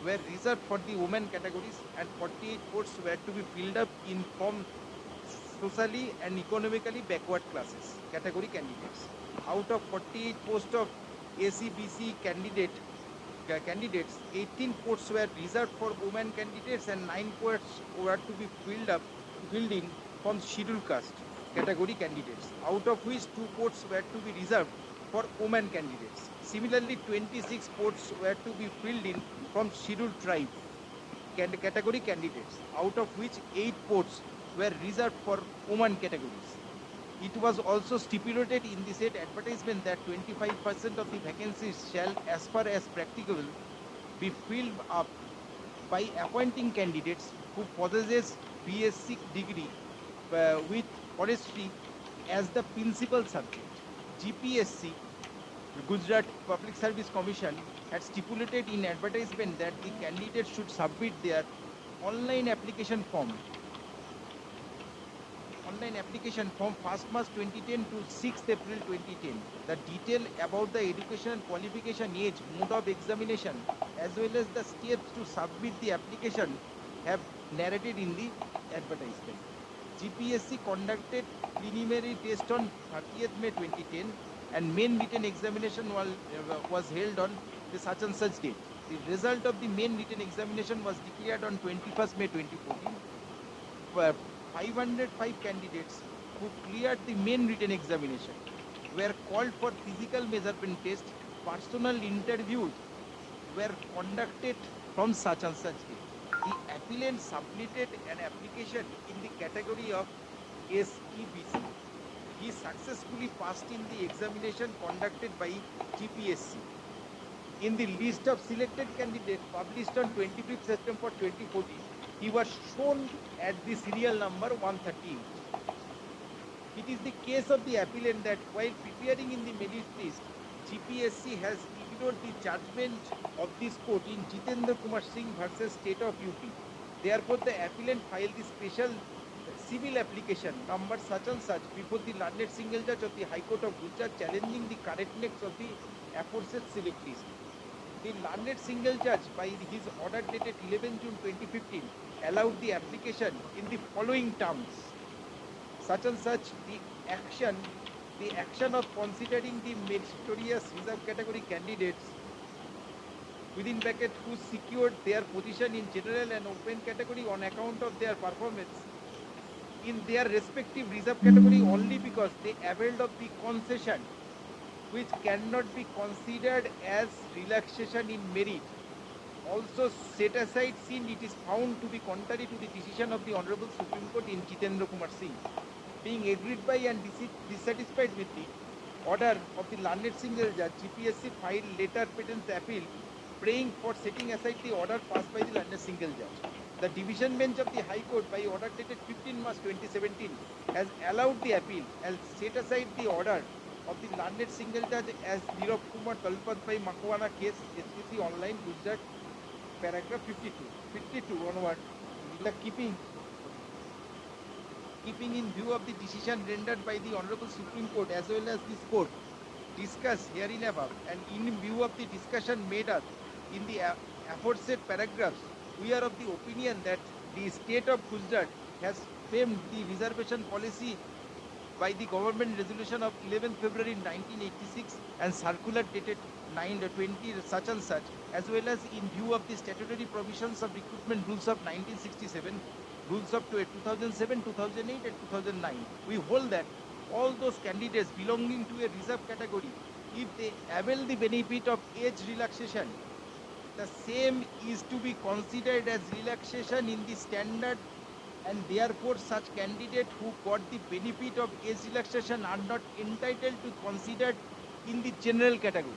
were reserved for the women categories, and 48 posts were to be filled up in from socially and economically backward classes category candidates. Out of 48 posts of ACBC candidates, 18 posts were reserved for women candidates and 9 posts were to be filled in from scheduled caste category candidates, out of which 2 posts were to be reserved for women candidates. Similarly, 26 posts were to be filled in from scheduled tribe category candidates, out of which 8 posts were reserved for women categories. It was also stipulated in the said advertisement that 25% of the vacancies shall, as far as practicable, be filled up by appointing candidates who possesses BSc degree with forestry as the principal subject. GPSC, Gujarat Public Service Commission, had stipulated in advertisement that the candidates should submit their online application form online application from 1st March 2010 to 6th April 2010. The detail about the education and qualification age, mode of examination, as well as the steps to submit the application have narrated in the advertisement. GPSC conducted preliminary test on 30th May 2010 and main written examination was held on the such and such date. The result of the main written examination was declared on 21st May 2014. 505 candidates who cleared the main written examination were called for physical measurement test. Personal interviews were conducted from such and such date. The applicant submitted an application in the category of SEBC. He successfully passed in the examination conducted by GPSC. In the list of selected candidates published on 25th September 2014, he was shown at the serial number 138. It is the case of the applicant that while preparing in the merit list, GPSC has ignored the judgment of this court in Jitendra Kumar Singh versus State of UP. Therefore, the applicant filed the special civil application number such and such before the learned single judge of the High Court of Gujarat challenging the correctness of the aforesaid select list. The learned single judge, by his order dated 11 June 2015, allowed the application in the following terms. Such and such the action of considering the meritorious reserve category candidates within bracket who secured their position in general and open category on account of their performance in their respective reserve category only because they availed of the concession which cannot be considered as relaxation in merit. Also set aside since it is found to be contrary to the decision of the Honorable Supreme Court in Jitendra Kumar Singh. Being agreed by and dissatisfied with the order of the learned single judge, GPSC filed later patent appeal praying for setting aside the order passed by the learned single judge. The division bench of the High Court by order dated 15 March 2017 has allowed the appeal and set aside the order of the learned single judge as Nirav Kumar Talpat by Makwana case SPC online Gujarat paragraph 52 onward. Keeping in view of the decision rendered by the Honorable Supreme Court as well as this court discussed herein above and in view of the discussion made us in the aforesaid paragraphs, we are of the opinion that the state of Gujarat has framed the reservation policy by the government resolution of 11th February 1986 and circular dated 9/20 such and such, as well as in view of the statutory provisions of recruitment rules of 1967, rules of 2007, 2008 and 2009. We hold that all those candidates belonging to a reserve category, if they avail the benefit of age relaxation, the same is to be considered as relaxation in the standard, and therefore such candidates who got the benefit of age relaxation are not entitled to considered in the general category,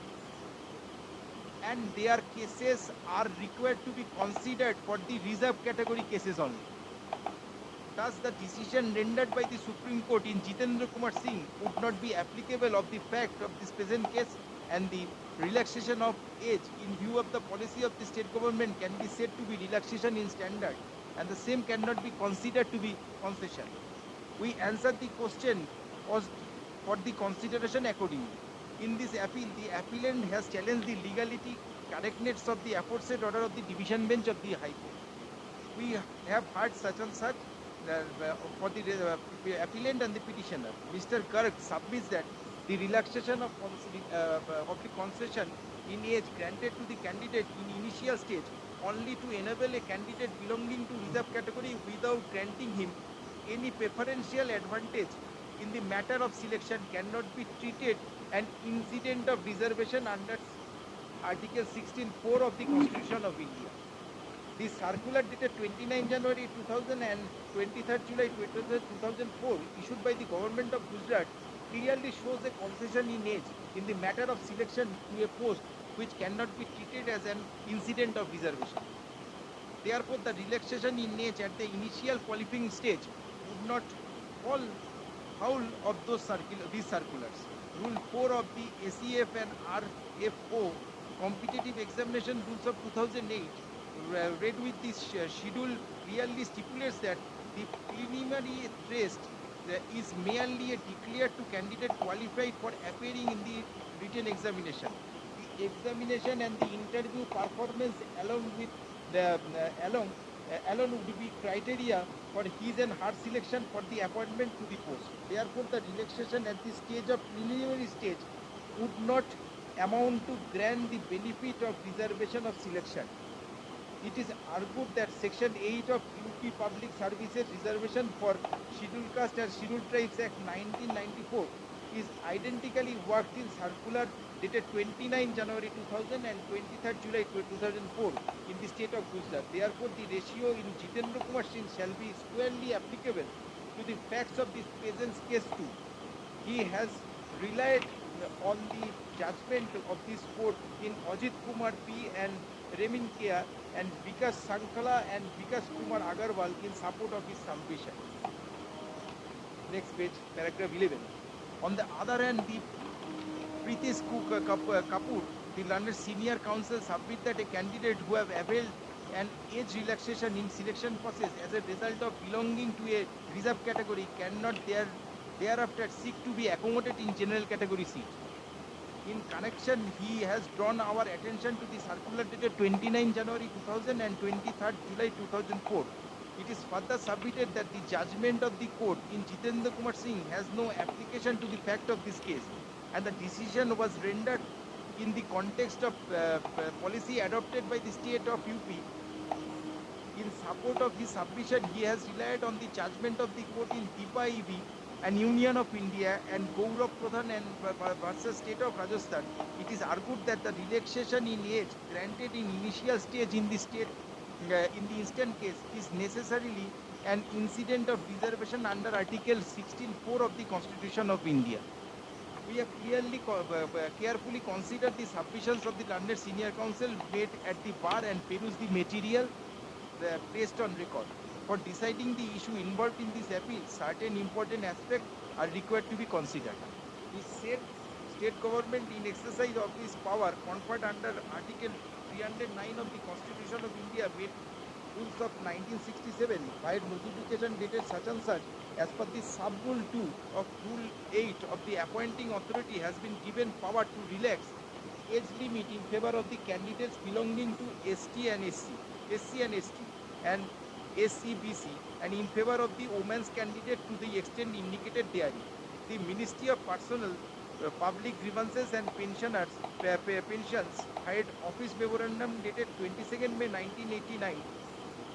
and their cases are required to be considered for the reserve category cases only. Thus, the decision rendered by the Supreme Court in Jitendra Kumar Singh would not be applicable of the fact of this present case, and the relaxation of age in view of the policy of the state government can be said to be relaxation in standard, and the same cannot be considered to be concession. We answered the question for the consideration accordingly. In this appeal, the appellant has challenged the legality, correctness of the aforesaid order of the division bench of the High Court. We have heard such and such for the appellant and the petitioner. Mr. Garg submits that the relaxation of the concession in age granted to the candidate in initial stage only to enable a candidate belonging to reserve category without granting him any preferential advantage in the matter of selection cannot be treated an incident of reservation under Article 16(4) of the Constitution of India. The circular dated 29 January 2000 and 23rd July 2004 issued by the government of Gujarat clearly shows a concession in age in the matter of selection to a post which cannot be treated as an incident of reservation. Therefore, the relaxation in age at the initial qualifying stage would not fall foul of these circulars. Rule 4 of the ACF and RFO competitive examination rules of 2008 read with this schedule clearly stipulates that the preliminary test is merely a declared to candidate qualified for appearing in the written examination. The examination and the interview performance along with the alone would be criteria for his and her selection for the appointment to the post. Therefore, the relaxation at the stage of preliminary stage would not amount to grant the benefit of reservation of selection. It is argued that Section 8 of UP Public Services Reservation for Scheduled Caste and Scheduled Tribes Act 1994 is identically worked in circular dated 29 January 2000 and 23 July 2004 in the state of Gujarat. Therefore, the ratio in Jitendra Kumar Singh shall be squarely applicable to the facts of this present case too. He has relied on the judgment of this court in Ajit Kumar P and Remin Kia and Vikas Sankala and Vikas Kumar Agarwal in support of his submission. Next page, paragraph 11. On the other hand, the Pritesh Kapoor, the learned senior counsel, submit that a candidate who have availed an age relaxation in selection process as a result of belonging to a reserved category cannot thereafter seek to be accommodated in general category seat. In connection, he has drawn our attention to the circular dated 29 January 2000 and 23 July 2004. It is further submitted that the judgment of the court in Jitendra Kumar Singh has no application to the fact of this case, and the decision was rendered in the context of policy adopted by the state of UP. In support of his submission, he has relied on the judgment of the court in Deepa EV and Union of India and Gaurav Pradhan and versus State of Rajasthan. It is argued that the relaxation in age granted in initial stage in the state in the instant case is necessarily an incident of reservation under Article 16(4) of the Constitution of India. We have carefully considered the submissions of the learned senior counsel made at the bar and perused the material placed on record. For deciding the issue involved in this appeal, certain important aspects are required to be considered. The state government, in exercise of this power conferred under Article 309 of the Constitution of India, made rules of 1967 by notification dated such and such, as per the sub-rule 2 of Rule 8 of the appointing authority, has been given power to relax age limit in favor of the candidates belonging to SC and ST, and SCBC, and in favor of the women's candidate to the extent indicated therein. The Ministry of Personnel, Public Grievances and Pensions had office memorandum dated 22nd May 1989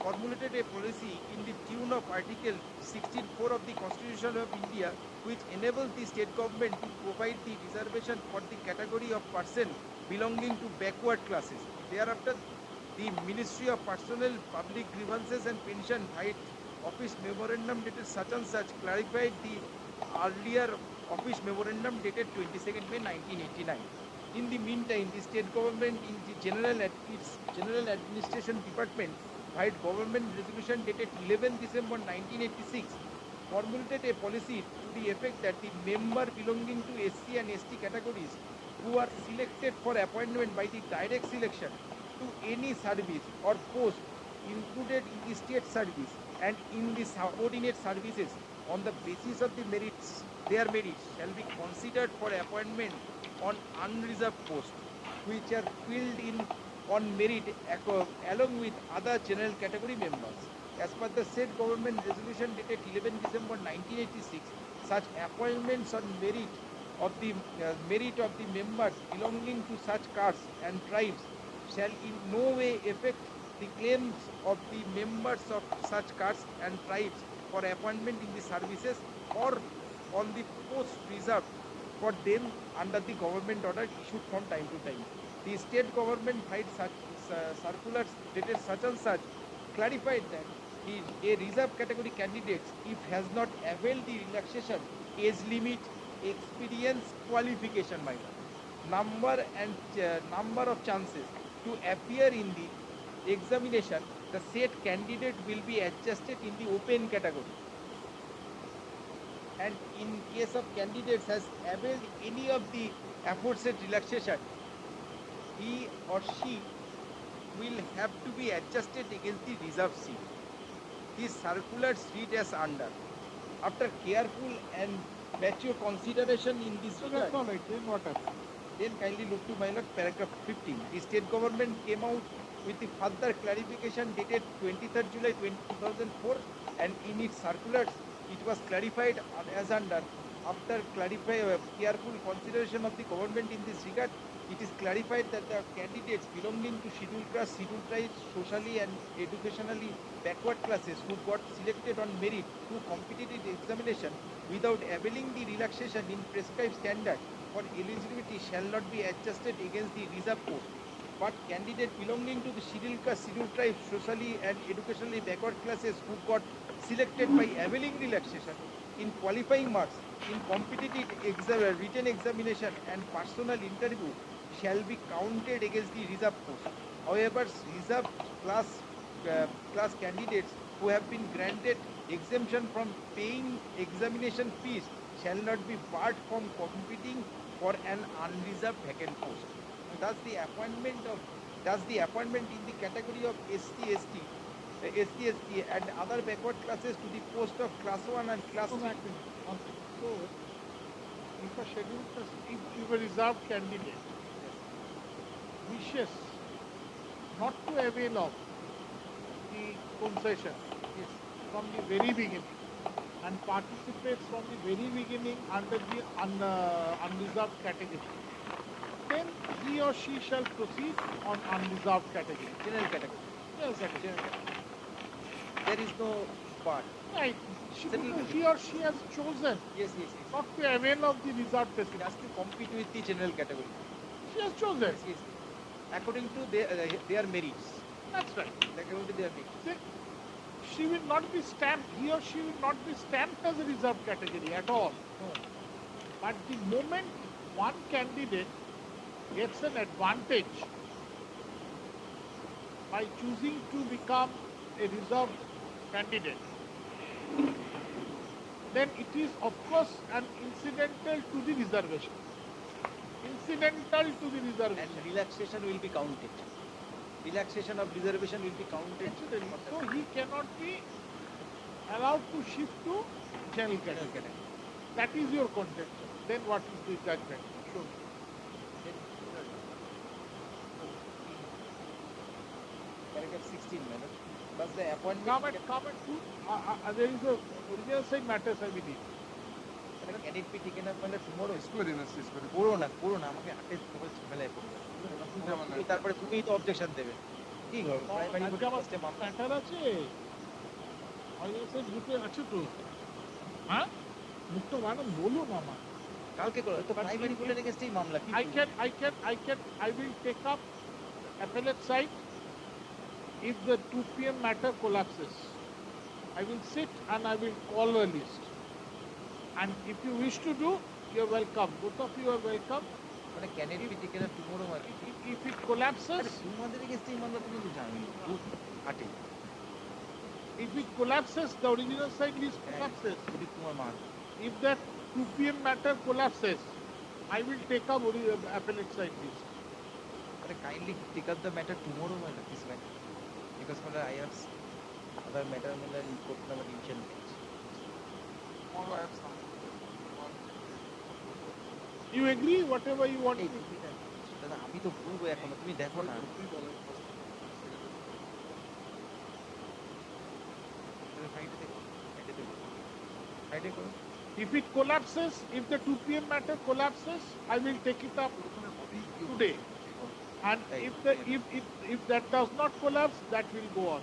formulated a policy in the tune of Article 16(4) of the Constitution of India, which enables the state government to provide the reservation for the category of person belonging to backward classes. Thereafter, the Ministry of Personnel, Public Grievances and Pension had office memorandum dated such and such clarified the earlier office memorandum dated 22nd May 1989. In the meantime, the state government in the its General Administration Department had government resolution dated 11 December 1986 formulated a policy to the effect that the member belonging to SC and ST categories who are selected for appointment by the direct selection to any service or post included in the state service and in the subordinate services on the basis of their merits shall be considered for appointment on unreserved posts, which are filled in on merit along with other general category members. As per the said government resolution dated 11 December 1986, such appointments on merit of the members belonging to such castes and tribes shall in no way affect the claims of the members of such castes and tribes for appointment in the services or on the posts reserved for them under the government order issued from time to time. The state government had such circulars dated such and such clarified that a reserved category candidate, if has not availed the relaxation, age limit, experience, qualification number of chances to appear in the examination, the said candidate will be adjusted in the open category. And in case of candidates has availed any of the aforesaid relaxation, he or she will have to be adjusted against the reserved seat. These circulars read as under. After careful and mature consideration in this So regard, that's all right. Then what happened? then kindly look to my lord paragraph 15. The state government came out with the further clarification dated 23rd July 2004, and in its circulars it was clarified as under: after careful consideration of the government in this regard, it is clarified that the candidates belonging to scheduled caste, scheduled tribes, socially and educationally backward classes who got selected on merit through competitive examination without availing the relaxation in prescribed standard for eligibility shall not be adjusted against the reserve post. But candidates belonging to the scheduled caste, scheduled tribes, socially and educationally backward classes who got selected by availing relaxation in qualifying marks in competitive written examination and personal interview shall be counted against the reserve post. However, reserve class class candidates who have been granted exemption from paying examination fees shall not be barred from competing for an unreserved vacant post. Thus, the appointment in the category of ST and other backward classes to the post of class 1 and class So 3. So if a scheduled caste, if a reserved candidate wishes not to avail of the concession from the very beginning and participates from the very beginning under the unreserved category, then he or she shall proceed on unreserved category. General category. Yes, that is. General category. There is no part. Right. Settled. He or she has chosen Yes. not to avail of the reserved It facility. has to compete with the general category. She has chosen. Yes. According to their merits. That's right. According to their merits. Then she will not be stamped, he or she will not be stamped as a reserved category at all. No. But the moment one candidate gets an advantage by choosing to become a reserved candidate, then it is of course an incidental to the reservation. Incidental to the And reservation. relaxation will be counted. Relaxation of reservation will be counted. Incidentally. So he cannot be allowed to shift to general General category. category. That is your contention. Then what is the judgment? Show me. Paragraph 16, madam. Thus the appointment. Comment to, there is a original side matters, I believe. Can it be taken up under tomorrow? Very nice, very করো না আমাকে হাতে তোমার ঝামেলায় পড়বে তুমি তারপরে তুমিই তো অবজেকশন দেবে কি করবো প্রাইমারি আজকে আমার ফার্স্টে মামলা ম্যাটার আছে original side গ্রুপে আছে তো হ্যাঁ মুক্ত ম্যাডাম বলুন আমার কালকে করো তো প্রাইমারি কোর্টের এগেইনস্টেই মামলা কি I will take up appellate side if the 2 p.m. matter collapses. I will sit and I will call a list. And if you wish to do, you are welcome. Both of you are welcome. মানে can it be taken up tomorrow মানে If it collapses, তোমাদের এগেইনস্টেই মামলা তুমি তো জানোই হাটে if it collapses, the original side list collapses. যদি তোমার মান If that 2 p.m. matter collapses, I will take up appellate side list. মানে kindly take up the matter tomorrow মানে দিস ম্যাটার বিকজ মানে আই হ্যাভ আদার ম্যাটার মানে court number division Tomorrow I have some. You agree? Whatever you want. দাদা আমি তো বলবো এখনো তুমি দেখো না ফ্রাইডে করো If it collapses, if the 2 p.m. matter collapses, I will take it up today. And if that does not collapse, that will go on.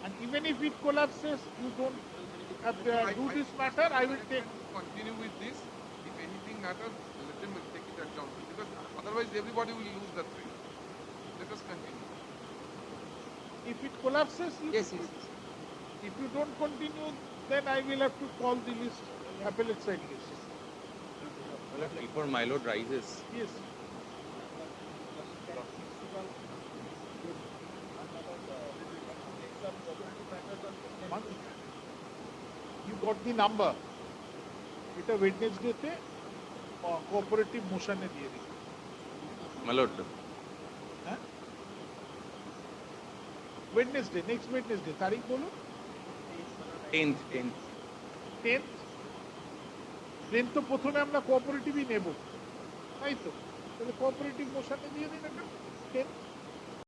And even if it collapses, you don't do this matter, I will take. Continue with this. If anything matters, let them take it at down. Because otherwise everybody will lose that thing. Let us continue. If it collapses, yes. if you don't continue, then I will have to call the list, appellate side list. Before my lord rises. Yes. You got the number. এটা ওয়েডনেসডেতে cooperative মোশনে দিয়ে দিই My lord. হ্যাঁ Wednesday next Wednesday তারিখ বলুন 10th. 10th, দেন তো প্রথমে আমরা কোঅপারেটিভই নেব, তাই তো? তাহলে কোঅপারেটিভ মোশনে দিয়ে দিন একটা 10th।